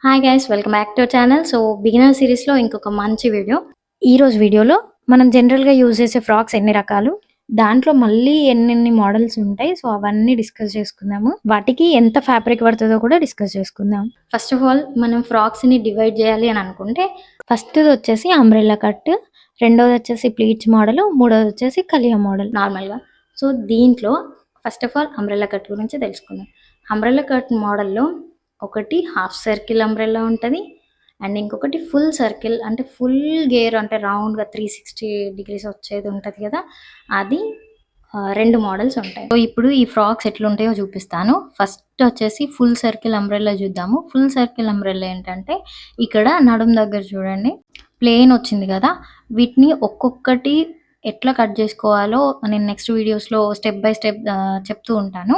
Hi guys, welcome back to channel. So beginner సిరీస్లో ఇంకొక మంచి వీడియో. ఈరోజు వీడియోలో మనం జనరల్గా యూజ్ చేసే ఫ్రాక్స్ ఎన్ని రకాలు, దాంట్లో మళ్ళీ ఎన్నెన్ని మోడల్స్ ఉంటాయి, సో అవన్నీ డిస్కస్ చేసుకుందాము. వాటికి ఎంత ఫ్యాబ్రిక్ పడుతుందో కూడా డిస్కస్ చేసుకుందాం. ఫస్ట్ ఆఫ్ ఆల్ మనం ఫ్రాక్స్ని డివైడ్ చేయాలి అని అనుకుంటే ఫస్ట్ వచ్చేసి అంబ్రెల్లా కట్, రెండోది వచ్చేసి ప్లీట్స్ మోడల్, మూడోది వచ్చేసి కలియా మోడల్ నార్మల్గా. సో దీంట్లో first of all umbrella cut గురించి తెలుసుకుందాం. అంబ్రెల్లా కట్ మోడల్లో ఒకటి హాఫ్ సర్కిల్ అంబ్రెల్లా ఉంటుంది అండ్ ఇంకొకటి ఫుల్ సర్కిల్, అంటే ఫుల్ గేర్, అంటే రౌండ్గా 360 డిగ్రీస్ వచ్చేది ఉంటుంది కదా, అది రెండు మోడల్స్ ఉంటాయి. సో ఇప్పుడు ఈ ఫ్రాక్స్ ఎట్లుంటాయో చూపిస్తాను. ఫస్ట్ వచ్చేసి ఫుల్ సర్కిల్ అంబ్రెల్లా చూద్దాము. ఫుల్ సర్కిల్ అంబ్రెల్లా ఏంటంటే ఇక్కడ నడుం దగ్గర చూడండి ప్లేన్ వచ్చింది కదా, వీటిని ఒక్కొక్కటి ఎట్లా కట్ చేసుకోవాలో నేను నెక్స్ట్ వీడియోస్లో స్టెప్ బై స్టెప్ చెప్తూ ఉంటాను.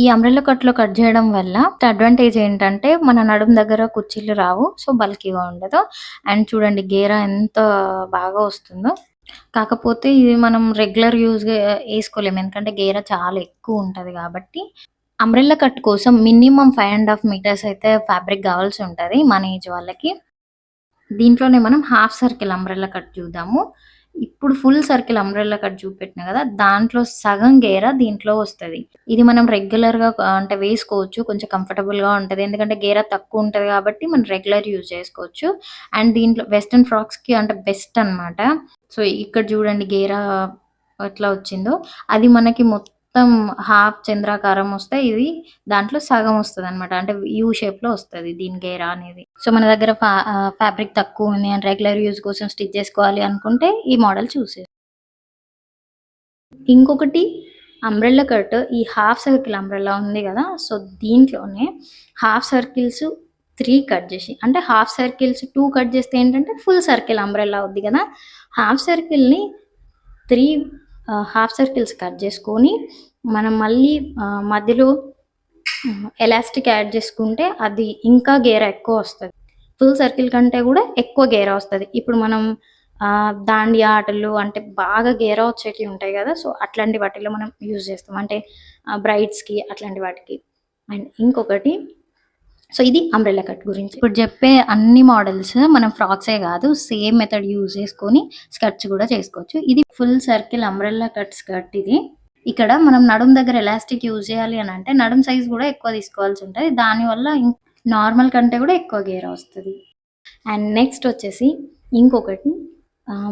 ఈ అంబ్రెల్లా కట్లో కట్ చేయడం వల్ల అడ్వాంటేజ్ ఏంటంటే మన నడుం దగ్గర కుర్చీలు రావు, సో బల్కీగా ఉండదు. అండ్ చూడండి గేరా ఎంత బాగా వస్తుందో. కాకపోతే ఇది మనం రెగ్యులర్ యూజ్గా వేసుకోలేము, ఎందుకంటే గేరా చాలా ఎక్కువ ఉంటుంది కాబట్టి. అంబ్రెల్లా కట్ కోసం మినిమం 5.5 మీటర్స్ అయితే ఫ్యాబ్రిక్ కావాల్సి ఉంటుంది మన ఏజ్ వాళ్ళకి. దీంట్లోనే మనం హాఫ్ సర్కిల్ అంబ్రెల్లా కట్ చూద్దాము. ఇప్పుడు ఫుల్ సర్కిల్ అంబ్రెల్లా కట్ చూపెట్టిన కదా, దాంట్లో సగం గేరా దీంట్లో వస్తుంది. ఇది మనం రెగ్యులర్గా అంటే వేసుకోవచ్చు, కొంచెం కంఫర్టబుల్గా ఉంటుంది, ఎందుకంటే గేరా తక్కువ ఉంటుంది కాబట్టి మనం రెగ్యులర్ యూజ్ చేసుకోవచ్చు. అండ్ దీంట్లో వెస్ట్రన్ ఫ్రాక్స్కి అంటే బెస్ట్ అనమాట. సో ఇక్కడ చూడండి గేరా ఎట్లా వచ్చిందో, అది మనకి మొత్తం హాఫ్ చంద్రాకారం వస్తే ఇది దాంట్లో సగం వస్తుంది అనమాట, అంటే యూ షేప్లో వస్తుంది దీని గేరా అనేది. సో మన దగ్గర ఫ్యాబ్రిక్ తక్కువ ఉంది అండ్ రెగ్యులర్ యూజ్ కోసం స్టిచ్ చేసుకోవాలి అనుకుంటే ఈ మోడల్ చూసే. ఇంకొకటి అంబ్రెల్లా కట్, ఈ హాఫ్ సర్కిల్ అంబ్రెల్లా ఉంది కదా, సో దీంట్లోనే హాఫ్ సర్కిల్స్ 3 కట్ చేసి, అంటే హాఫ్ సర్కిల్స్ 2 కట్ చేస్తే ఏంటంటే ఫుల్ సర్కిల్ అంబ్రెల్లా అవుద్ది కదా, హాఫ్ సర్కిల్ని 3 హాఫ్ సర్కిల్స్ కట్ చేసుకొని మనం మళ్ళీ మధ్యలో ఎలాస్టిక్ యాడ్ చేసుకుంటే అది ఇంకా గేరా ఎక్కువ వస్తుంది. ఫుల్ సర్కిల్ కంటే కూడా ఎక్కువ గేరా వస్తుంది. ఇప్పుడు మనం దాండియా ఆటలు అంటే బాగా గేరా వచ్చేటివి ఉంటాయి కదా, సో అట్లాంటి వాటిలో మనం యూజ్ చేస్తాం, అంటే బ్రైడ్స్కి అట్లాంటి వాటికి. అండ్ ఇంకొకటి, సో ఇది అంబ్రెల్లా కట్ గురించి. ఇప్పుడు చెప్పే అన్ని మోడల్స్ మనం ఫ్రాక్సే కాదు, సేమ్ మెథడ్ యూజ్ చేసుకొని స్కర్ట్స్ కూడా చేసుకోవచ్చు. ఇది full circle umbrella cut skirt. ఇది ఇక్కడ మనం నడుం దగ్గర ఎలాస్టిక్ యూజ్ చేయాలి అని అంటే నడుం సైజ్ కూడా ఎక్కువ తీసుకోవాల్సి ఉంటుంది, దానివల్ల నార్మల్ కంటే కూడా ఎక్కువ గేరా వస్తుంది. అండ్ నెక్స్ట్ వచ్చేసి ఇంకొకటి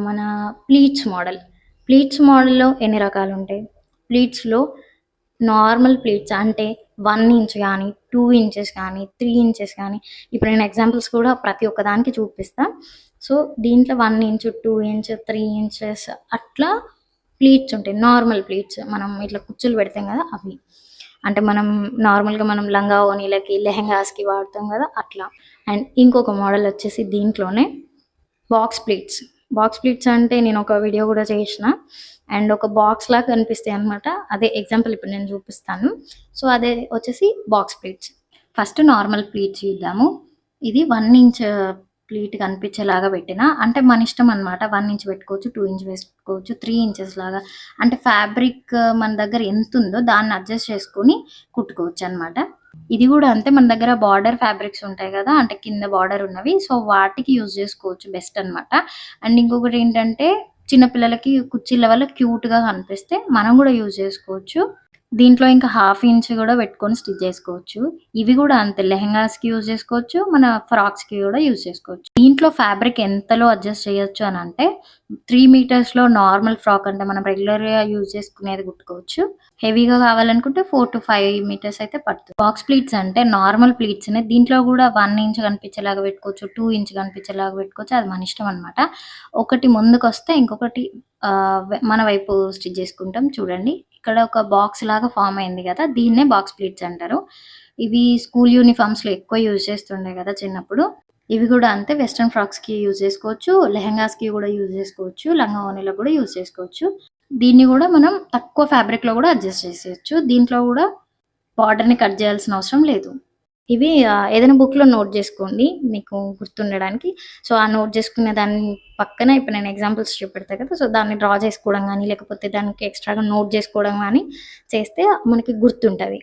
మన ప్లీట్స్ మోడల్. ప్లీట్స్ మోడల్లో ఎన్ని రకాలు ఉంటాయి? ప్లీట్స్లో నార్మల్ ప్లీట్స్ అంటే 1 ఇంచ్ కానీ 2 ఇంచెస్ కానీ 3 ఇంచెస్ కానీ, ఇప్పుడు నేను ఎగ్జాంపుల్స్ కూడా ప్రతి ఒక్కదానికి చూపిస్తాను. సో దీంట్లో 1 ఇంచ్, 2 ఇంచ్, 3 ఇంచెస్ అట్లా ప్లీట్స్ ఉంటాయి. నార్మల్ ప్లీట్స్ మనం ఇట్లా కుచ్చులు పెడతాం కదా అవి, అంటే మనం నార్మల్గా మనం లంగా ఓనీలకి లెహెంగాస్కి వాడతాం కదా అట్లా. అండ్ ఇంకొక మోడల్ వచ్చేసి దీంట్లోనే బాక్స్ ప్లీట్స్. బాక్స్ ప్లీట్స్ అంటే నేను ఒక వీడియో కూడా చేసిన, అండ్ ఒక బాక్స్ లాగా కనిపిస్తాయి అనమాట, అదే ఎగ్జాంపుల్ ఇప్పుడు నేను చూపిస్తాను. సో అదే వచ్చేసి box pleats. First normal pleats చూద్దాము. ఇది 1 ఇంచ్ ప్లీట్ కనిపించేలాగా పెట్టిన, అంటే మన ఇష్టం అనమాట. 1 ఇంచ్ పెట్టుకోవచ్చు, 2 ఇంచ్ వేసుకోవచ్చు, 3 ఇంచెస్ లాగా, అంటే ఫ్యాబ్రిక్ మన దగ్గర ఎంత ఉందో దాన్ని అడ్జస్ట్ చేసుకొని కుట్టుకోవచ్చు అనమాట. ఇది కూడా అంతే, మన దగ్గర బార్డర్ ఫ్యాబ్రిక్స్ ఉంటాయి కదా, అంటే కింద బార్డర్ ఉన్నవి, సో వాటికి యూజ్ చేసుకోవచ్చు, బెస్ట్ అనమాట. అండ్ ఇంకొకటి ఏంటంటే చిన్నపిల్లలకి కుర్చీల వల్ల క్యూట్గా కనిపిస్తే మనం కూడా యూజ్ చేసుకోవచ్చు. దీంట్లో ఇంకా 1/2 ఇంచ్ కూడా పెట్టుకొని స్టిచ్ చేసుకోవచ్చు. ఇవి కూడా అంతే, లెహెంగాస్కి యూజ్ చేసుకోవచ్చు, మన ఫ్రాక్స్కి కూడా యూజ్ చేసుకోవచ్చు. దీంట్లో ఫ్యాబ్రిక్ ఎంతలో అడ్జస్ట్ చేయొచ్చు అని అంటే 3 మీటర్స్లో నార్మల్ ఫ్రాక్, అంటే మనం రెగ్యులర్గా యూజ్ చేసుకునేది కుట్టుకోవచ్చు. హెవీగా కావాలనుకుంటే 4 to 5 మీటర్స్ అయితే పడుతుంది. బాక్స్ ప్లీట్స్ అంటే నార్మల్ ప్లీట్స్ని దీంట్లో కూడా 1 ఇంచ్ కనిపించేలాగా పెట్టుకోవచ్చు, 2 ఇంచ్ కనిపించేలాగా పెట్టుకోవచ్చు, అది మన ఇష్టం అనమాట. ఒకటి ముందుకు వస్తే ఇంకొకటి మన వైపు స్టిచ్ చేసుకుంటాం. చూడండి ఇక్కడ ఒక బాక్స్ లాగా ఫామ్ అయింది కదా, దీన్నే బాక్స్ ప్లీట్స్ అంటారు. ఇవి స్కూల్ యూనిఫామ్స్లో ఎక్కువ యూజ్ చేస్తుండే కదా చిన్నప్పుడు. ఇవి కూడా అంతే, వెస్ట్రన్ ఫ్రాక్స్కి యూజ్ చేసుకోవచ్చు, లెహెంగాస్కి కూడా యూజ్ చేసుకోవచ్చు, లంగా ఓనీలో కూడా యూజ్ చేసుకోవచ్చు. దీన్ని కూడా మనం తక్కువ ఫ్యాబ్రిక్లో కూడా అడ్జస్ట్ చేసేయచ్చు. దీంట్లో కూడా బార్డర్ని కట్ చేయాల్సిన అవసరం లేదు. ఇవి ఏదైనా బుక్లో నోట్ చేసుకోండి మీకు గుర్తుండడానికి. సో ఆ నోట్ చేసుకునే దాని పక్కన ఇప్పుడు నేను ఎగ్జాంపుల్స్ చూపెడతా కదా, సో దాన్ని డ్రా చేసుకోవడం కానీ లేకపోతే దానికి ఎక్స్ట్రాగా నోట్ చేసుకోవడం కానీ చేస్తే మనకి గుర్తుంటుంది.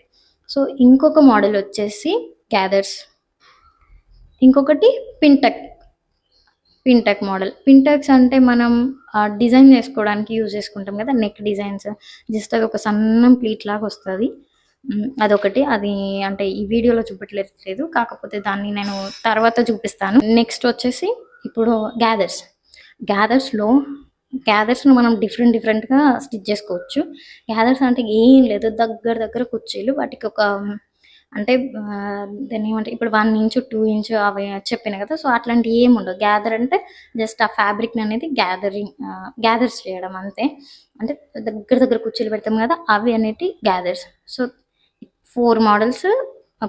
సో ఇంకొక మోడల్ వచ్చేసి గ్యాదర్స్. ఇంకొకటి పింటక్. పింటక్ మోడల్. పింటక్స్ అంటే మనం డిజైన్ చేసుకోవడానికి యూజ్ చేసుకుంటాం కదా, నెక్ డిజైన్స్. జస్ట్ అది ఒక సన్నం ప్లీట్ లాగా వస్తుంది. అదొకటి. అది అంటే ఈ వీడియోలో చూపెట్టలేదు, కాకపోతే దాన్ని నేను తర్వాత చూపిస్తాను. నెక్స్ట్ వచ్చేసి ఇప్పుడు గ్యాదర్స్లో గ్యాదర్స్ను మనం డిఫరెంట్గా స్టిచ్ చేసుకోవచ్చు. గ్యాదర్స్ అంటే ఏం లేదు, దగ్గర కుర్చీలు, వాటికి ఒక అంటే దాన్ని ఏమంటే ఇప్పుడు 1 ఇంచు 2 ఇంచు అవి చెప్పిన కదా, సో అట్లాంటివి ఏమి ఉండవు. గ్యాదర్ అంటే జస్ట్ ఆ ఫ్యాబ్రిక్ అనేది గ్యాదర్స్ చేయడం అంతే. అంటే దగ్గర కుర్చీలు పెడతాం కదా, అవి అనేటి గ్యాదర్స్. సో 4 మోడల్స్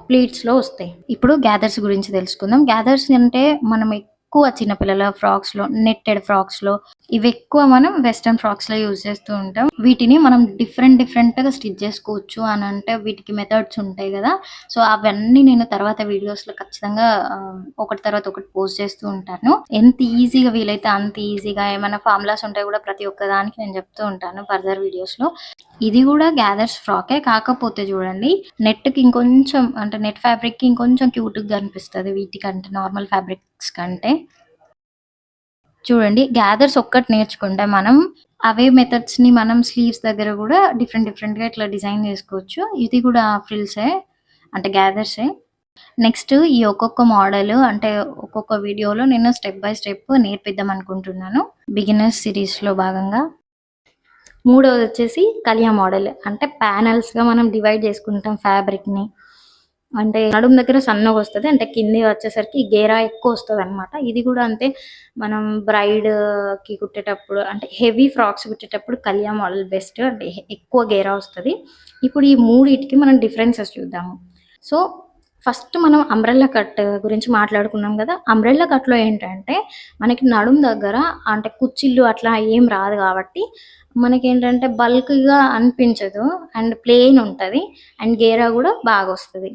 ప్లీట్స్లో వస్తాయి. ఇప్పుడు గ్యాదర్స్ గురించి తెలుసుకుందాం. గ్యాదర్స్ అంటే మనం ఎక్కువ చిన్నపిల్లల ఫ్రాక్స్లో, నెట్టెడ్ ఫ్రాక్స్లో, ఇవి ఎక్కువ మనం వెస్ట్రన్ ఫ్రాక్స్లో యూజ్ చేస్తూ ఉంటాం. వీటిని మనం డిఫరెంట్గా స్టిచ్ చేసుకోవచ్చు అని అంటే వీటికి మెథడ్స్ ఉంటాయి కదా. సో అవన్నీ నేను తర్వాత వీడియోస్లో ఖచ్చితంగా ఒకటి తర్వాత ఒకటి పోస్ట్ చేస్తూ ఉంటాను. ఎంత ఈజీగా వీలైతే అంత ఈజీగా. ఏమైనా ఫార్ములాస్ ఉంటాయి కూడా ప్రతి ఒక్క దానికి నేను చెప్తూ ఉంటాను ఫర్దర్ వీడియోస్లో. ఇది కూడా గ్యాదర్స్ ఫ్రాకే, కాకపోతే చూడండి నెట్కి ఇంకొంచెం అంటే నెట్ ఫ్యాబ్రిక్కి ఇంకొంచెం క్యూట్గా కనిపిస్తుంది వీటికంటే, నార్మల్ ఫ్యాబ్రిక్స్ కంటే. చూడండి గ్యాదర్స్ ఒక్కటి నేర్చుకుంటే మనం అవే మెథడ్స్ని మనం స్లీవ్స్ దగ్గర కూడా డిఫరెంట్గా ఇట్లా డిజైన్ చేసుకోవచ్చు. ఇది కూడా ఫ్రిల్సే అంటే గ్యాదర్సే. నెక్స్ట్ ఈ ఒక్కొక్క మోడల్ అంటే ఒక్కొక్క వీడియోలో నేను స్టెప్ బై స్టెప్ నేర్పిద్దాం అనుకుంటున్నాను బిగినర్స్ సిరీస్లో భాగంగా. మూడవది వచ్చేసి కలియా మోడల్. అంటే ప్యానల్స్గా మనం డివైడ్ చేసుకుంటాం ఫ్యాబ్రిక్ని. అంటే నడుము దగ్గర సన్నగా వస్తుంది, అంటే కింది వచ్చేసరికి గేరా ఎక్కువ వస్తుంది అనమాట. ఇది కూడా అంతే, మనం బ్రైడ్కి కుట్టేటప్పుడు అంటే హెవీ ఫ్రాక్స్ కుట్టేటప్పుడు కలియా మోడల్ బెస్ట్, అంటే ఎక్కువ గేరా వస్తుంది. ఇప్పుడు ఈ మూడింటికి మనం డిఫరెన్సెస్ చూద్దాము. సో ఫస్ట్ మనం అంబ్రెల్లా కట్ గురించి మాట్లాడుకున్నాం కదా. అంబ్రెల్లా కట్లో ఏంటంటే మనకి నడుము దగ్గర అంటే కుచ్చిళ్ళు అట్లా ఏం రాదు కాబట్టి మనకి ఏంటంటే బల్క్గా అనిపించదు, అండ్ ప్లెయిన్ ఉంటుంది, అండ్ గేరా కూడా బాగా వస్తుంది.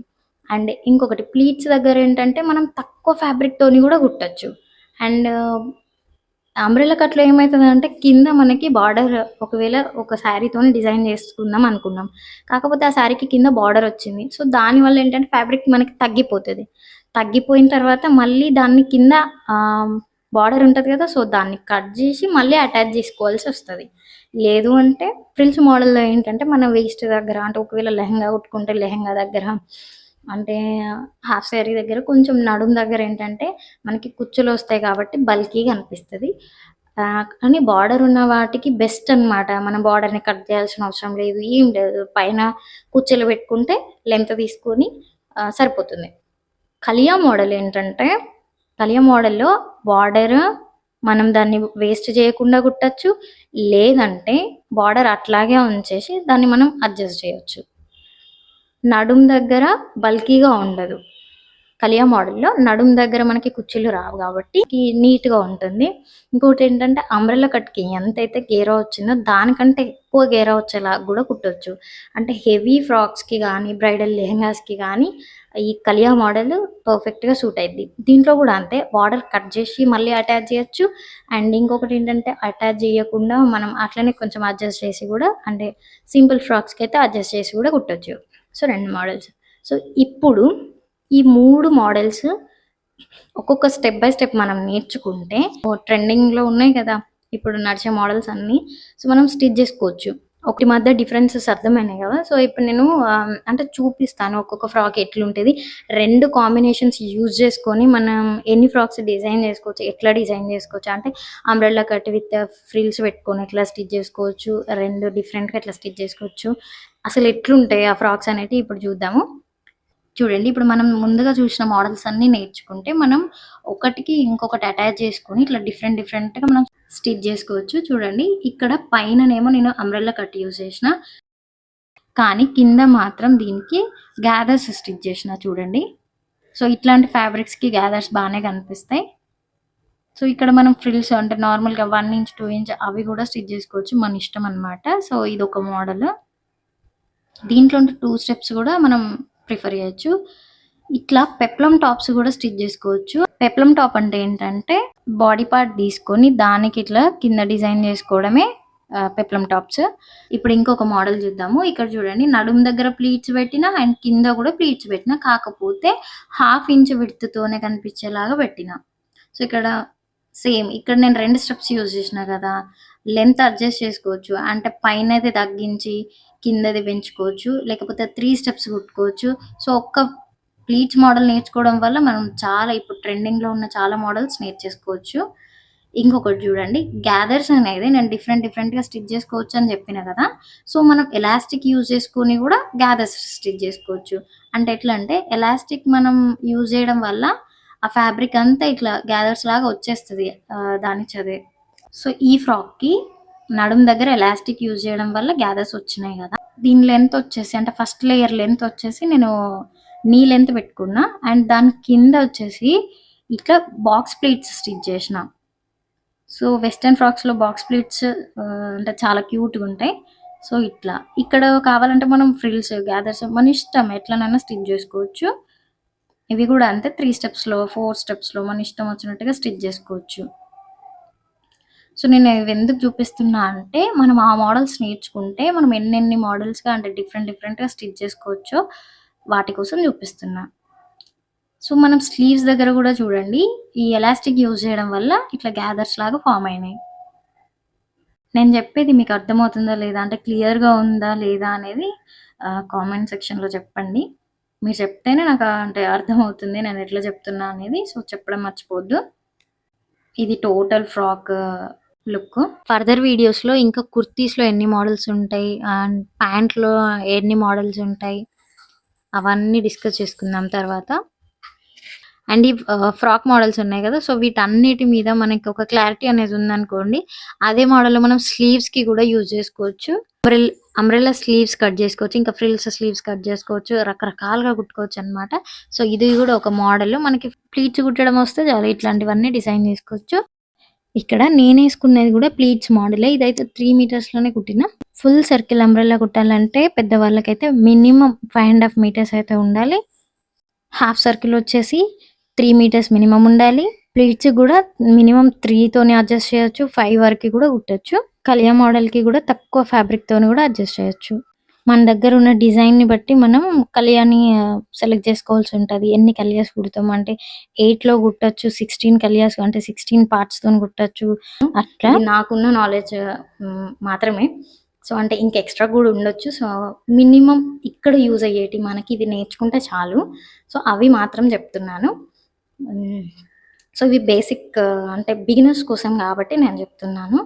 అండ్ ఇంకొకటి ప్లీట్స్ దగ్గర ఏంటంటే మనం తక్కువ ఫ్యాబ్రిక్తోని కూడా కుట్టచ్చు. అండ్ అంబ్రెల్లా కట్లో ఏమవుతుంది అంటే కింద మనకి బార్డర్, ఒకవేళ ఒక శారీతోని డిజైన్ చేసుకుందాం అనుకున్నాం, కాకపోతే ఆ శారీకి కింద బార్డర్ వచ్చింది. సో దానివల్ల ఏంటంటే ఫ్యాబ్రిక్ మనకి తగ్గిపోతుంది. తగ్గిపోయిన తర్వాత మళ్ళీ దాన్ని కింద బార్డర్ ఉంటుంది కదా, సో దాన్ని కట్ చేసి మళ్ళీ అటాచ్ చేసుకోవాల్సి వస్తుంది. లేదు అంటే ఫ్రిల్స్ మోడల్లో ఏంటంటే మన వేస్ట్ దగ్గర, అంటే ఒకవేళ లెహంగా కుట్టుకుంటే లెహంగా దగ్గర, అంటే హాఫ్ శారీ దగ్గర కొంచెం నడుము దగ్గర ఏంటంటే మనకి కుచ్చులు వస్తాయి కాబట్టి బల్కీగా అనిపిస్తుంది. కానీ బార్డర్ ఉన్న వాటికి బెస్ట్ అనమాట. మనం బార్డర్ని కట్ చేయాల్సిన అవసరం లేదు, ఏం లేదు. పైన కుచ్చులు పెట్టుకుంటే లెంత్ తీసుకొని సరిపోతుంది. కలియా మోడల్ ఏంటంటే కలియా మోడల్లో బార్డర్ మనం దాన్ని వేస్ట్ చేయకుండా కుట్టచ్చు, లేదంటే బార్డర్ అట్లాగే ఉంచేసి దాన్ని మనం అడ్జస్ట్ చేయొచ్చు. నడుం దగ్గర బల్కీగా ఉండదు. కలియా మోడల్లో నడుం దగ్గర మనకి కుచ్చులు రావు కాబట్టి నీట్గా ఉంటుంది. ఇంకోటి ఏంటంటే అంబ్రెల్లా కట్కి ఎంతైతే గేరా వచ్చిందో దానికంటే ఎక్కువ గేరా వచ్చేలా కూడా కుట్టవచ్చు. అంటే హెవీ ఫ్రాక్స్కి కానీ బ్రైడల్ లెహంగాస్కి కానీ ఈ కలియా మోడల్ పర్ఫెక్ట్గా సూట్ అయింది. దీంట్లో కూడా అంతే, బార్డర్ కట్ చేసి మళ్ళీ అటాచ్ చేయొచ్చు. అండ్ ఇంకొకటి ఏంటంటే అటాచ్ చేయకుండా మనం అట్లనే కొంచెం అడ్జస్ట్ చేసి కూడా, అంటే సింపుల్ ఫ్రాక్స్కి అయితే అడ్జస్ట్ చేసి కూడా కుట్టచ్చు. So 2 models. సో ఇప్పుడు ఈ 3 మోడల్స్ ఒక్కొక్క స్టెప్ బై స్టెప్ మనం నేర్చుకుంటే ట్రెండింగ్లో ఉన్నాయి కదా ఇప్పుడు నడిచే మోడల్స్ అన్నీ, సో మనం స్టిచ్ చేసుకోవచ్చు. ఒకటి మధ్య డిఫరెన్సెస్ అర్థమైనాయి కదా. సో ఇప్పుడు నేను అంటే చూపిస్తాను ఒక్కొక్క ఫ్రాక్ ఎట్లుంటుంది. 2 కాంబినేషన్స్ యూజ్ చేసుకొని మనం ఎన్ని ఫ్రాక్స్ డిజైన్ చేసుకోవచ్చు, ఎట్లా డిజైన్ చేసుకోవచ్చు. అంటే అంబ్రెల్లా కట్ విత్ ఫ్రిల్స్ పెట్టుకొని ఎట్లా స్టిచ్ చేసుకోవచ్చు, 2 డిఫరెంట్గా ఎట్లా స్టిచ్ చేసుకోవచ్చు, అసలు ఎట్లుంటాయి ఆ ఫ్రాక్స్ అనేవి ఇప్పుడు చూద్దాము. చూడండి ఇప్పుడు మనం ముందుగా చూసిన మోడల్స్ అన్నీ నేర్చుకుంటే మనం ఒకటికి ఇంకొకటి అటాచ్ చేసుకొని ఇట్లా డిఫరెంట్గా మనం స్టిచ్ చేసుకోవచ్చు. చూడండి ఇక్కడ పైననేమో నేను అంబ్రెల్లా కట్ యూజ్ చేసిన, కానీ కింద మాత్రం దీనికి గ్యాదర్స్ స్టిచ్ చేసిన. చూడండి, సో ఇట్లాంటి ఫ్యాబ్రిక్స్కి గ్యాదర్స్ బాగానే కనిపిస్తాయి. సో ఇక్కడ మనం ఫ్రిల్స్ అంటే నార్మల్గా 1 ఇంచ్ 2 ఇంచ్ అవి కూడా స్టిచ్ చేసుకోవచ్చు, మన ఇష్టం అనమాట. సో ఇది ఒక మోడల్. దీంట్లో 2 స్టెప్స్ కూడా మనం ప్రిఫర్ చేయొచ్చు. ఇట్లా పెప్లం టాప్స్ కూడా స్టిచ్ చేసుకోవచ్చు. పెప్లం టాప్ అంటే ఏంటంటే బాడీ పార్ట్ తీసుకొని దానికి ఇట్లా కింద డిజైన్ చేసుకోవడమే పెప్లమ్ టాప్స్. ఇప్పుడు ఇంకొక మోడల్ చూద్దాము. ఇక్కడ చూడండి నడుము దగ్గర ప్లీట్స్ పెట్టిన అండ్ కింద కూడా ప్లీట్స్ పెట్టిన, కాకపోతే 1/2 ఇంచ్ విడ్త్‌తోనే కనిపించేలాగా పెట్టిన. సో ఇక్కడ సేమ్ ఇక్కడ నేను 2 స్టెప్స్ యూజ్ చేసిన కదా, లెంత్ అడ్జస్ట్ చేసుకోవచ్చు. అంటే పైనది తగ్గించి కిందది పెంచుకోవచ్చు, లేకపోతే 3 స్టెప్స్ కుట్టుకోవచ్చు. సో ఒక్క ప్లీట్స్ మోడల్ నేర్చుకోవడం వల్ల మనం చాలా ఇప్పుడు ట్రెండింగ్‌లో ఉన్న చాలా మోడల్స్ నేర్చేసుకోవచ్చు. ఇంకొకటి చూడండి, గ్యాదర్స్ అనేది నేను డిఫరెంట్‌గా స్టిచ్ చేసుకోవచ్చు అని చెప్పిన కదా. సో మనం ఎలాస్టిక్ యూజ్ చేసుకొని కూడా గ్యాదర్స్ స్టిచ్ చేసుకోవచ్చు. అంటే ఎట్లా అంటే ఎలాస్టిక్ మనం యూజ్ చేయడం వల్ల ఆ ఫ్యాబ్రిక్ అంతా ఇట్లా గ్యాదర్స్ లాగా వచ్చేస్తది దానిచదే. సో ఈ ఫ్రాక్‌కి నడుము దగ్గర ఎలాస్టిక్ యూజ్ చేయడం వల్ల గ్యాదర్స్ వచ్చినాయి కదా. దీని లెంత్ వచ్చేసి అంటే ఫస్ట్ లేయర్ లెంత్ వచ్చేసి నేను నీ లెంత్ పెట్టుకున్నా అండ్ దాని కింద వచ్చేసి ఇట్లా బాక్స్ ప్లీట్స్ స్టిచ్ చేసిన. సో వెస్టర్న్ ఫ్రాక్స్‌లో బాక్స్ ప్లీట్స్ అంటే చాలా క్యూట్‌గా ఉంటాయి. సో ఇట్లా ఇక్కడ కావాలంటే మనం ఫ్రిల్స్, గ్యాదర్స్ మన ఇష్టం ఎట్లనైనా స్టిచ్ చేసుకోవచ్చు. ఇవి కూడా అంతే 3 స్టెప్స్‌లో, 4 స్టెప్స్‌లో మన ఇష్టం వచ్చినట్టుగా స్టిచ్ చేసుకోవచ్చు. సో నేను ఇవి ఎందుకు చూపిస్తున్నా అంటే మనం ఆ మోడల్స్ నేర్చుకుంటే మనం ఎన్నెన్ని మోడల్స్‌గా అంటే డిఫరెంట్‌గా స్టిచ్ చేసుకోవచ్చో వాటి కోసం చూపిస్తున్నా. సో మనం స్లీవ్స్ దగ్గర కూడా చూడండి ఈ ఎలాస్టిక్ యూజ్ చేయడం వల్ల ఇట్లా గ్యాదర్స్ లాగా ఫార్మ్ అయినాయి. నేను చెప్పేది మీకు అర్థమవుతుందా లేదా, అంటే క్లియర్‌గా ఉందా లేదా అనేది కామెంట్ సెక్షన్‌లో చెప్పండి. మీరు చెప్తేనే నాకు అంటే అర్థమవుతుంది నేను ఎట్లా చెప్తున్నా అనేది. సో చెప్పడం మర్చిపోవద్దు. ఇది టోటల్ ఫ్రాక్ లుక్. ఫర్దర్ వీడియోస్‌లో ఇంకా కుర్తీస్‌లో ఎన్ని మోడల్స్ ఉంటాయి అండ్ ప్యాంట్‌లో ఎన్ని మోడల్స్ ఉంటాయి అవన్నీ డిస్కస్ చేసుకుందాం తర్వాత. అండ్ ఈ ఫ్రాక్ మోడల్స్ ఉన్నాయి కదా, సో వీటన్నిటి మీద మనకి ఒక క్లారిటీ అనేది ఉందనుకోండి, అదే మోడల్ మనం స్లీవ్స్‌కి కూడా యూజ్ చేసుకోవచ్చు. అంబ్రెల్లా స్లీవ్స్ కట్ చేసుకోవచ్చు, ఇంకా ఫ్రిల్స్ స్లీవ్స్ కట్ చేసుకోవచ్చు, రకరకాలుగా కుట్టుకోవచ్చు అనమాట. సో ఇది కూడా ఒక మోడల్. మనకి ప్లీట్స్ కుట్టడం వస్తే చాలు ఇట్లాంటివన్నీ డిజైన్ చేసుకోవచ్చు. ఇక్కడ నేను వేసుకునేది కూడా ప్లీట్స్ మోడలే. ఇదైతే 3 మీటర్స్‌లోనే కుట్టిన. ఫుల్ సర్కిల్ అంబ్రెల్లా కుట్టాలంటే పెద్దవాళ్ళకైతే మినిమం 5.5 మీటర్స్ అయితే ఉండాలి. హాఫ్ సర్కిల్ వచ్చేసి 3 మీటర్స్ మినిమం ఉండాలి. ప్లీట్స్ కూడా మినిమం 3 తోని అడ్జస్ట్ చేయొచ్చు. 5 వరకు కూడా కుట్టొచ్చు. కలియా మోడల్‌కి కూడా తక్కువ ఫ్యాబ్రిక్‌తోని కూడా అడ్జస్ట్ చేయొచ్చు. మన దగ్గర ఉన్న డిజైన్‌ని బట్టి మనం కలియాని సెలెక్ట్ చేసుకోవాల్సి ఉంటది. ఎన్ని కలియాస్ కుడతాం అంటే 8లో కుట్టొచ్చు, 16 కలియాస్ అంటే 16 పార్ట్స్‌తోని కుట్టొచ్చు. అట్లా నాకున్న నాలెడ్జ్ మాత్రమే. సో అంటే ఇంకా ఎక్స్ట్రా కూడా ఉండొచ్చు. సో మినిమం ఇక్కడ యూజ్ అయ్యేటి మనకి ఇది నేర్చుకుంటే చాలు. సో అవి మాత్రం చెప్తున్నాను. సో ఇవి బేసిక్ అంటే బిగినర్స్ కోసం కాబట్టి నేను చెప్తున్నాను.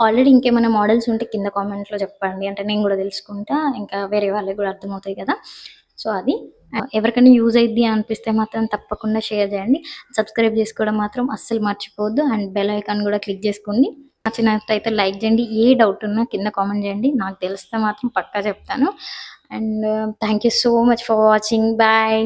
ఆల్రెడీ ఇంకేమైనా మోడల్స్ ఉంటే కింద కామెంట్‌లో చెప్పండి. అంటే నేను కూడా తెలుసుకుంటా. ఇంకా వేరే వాళ్ళకి కూడా అర్థమవుతాయి కదా. సో అది ఎవరికైనా యూజ్ అయిద్ది అనిపిస్తే మాత్రం తప్పకుండా షేర్ చేయండి. సబ్స్క్రైబ్ చేసుకోవడం మాత్రం అస్సలు మర్చిపోవద్దు. అండ్ బెల్ ఐకాన్ కూడా క్లిక్ చేసుకోండి. నచ్చినట్టయితే లైక్ చేయండి. ఏ డౌట్ ఉన్నా కింద కామెంట్ చేయండి. నాకు తెలిస్తే మాత్రం పక్కా చెప్తాను. And thank you so much for watching. Bye.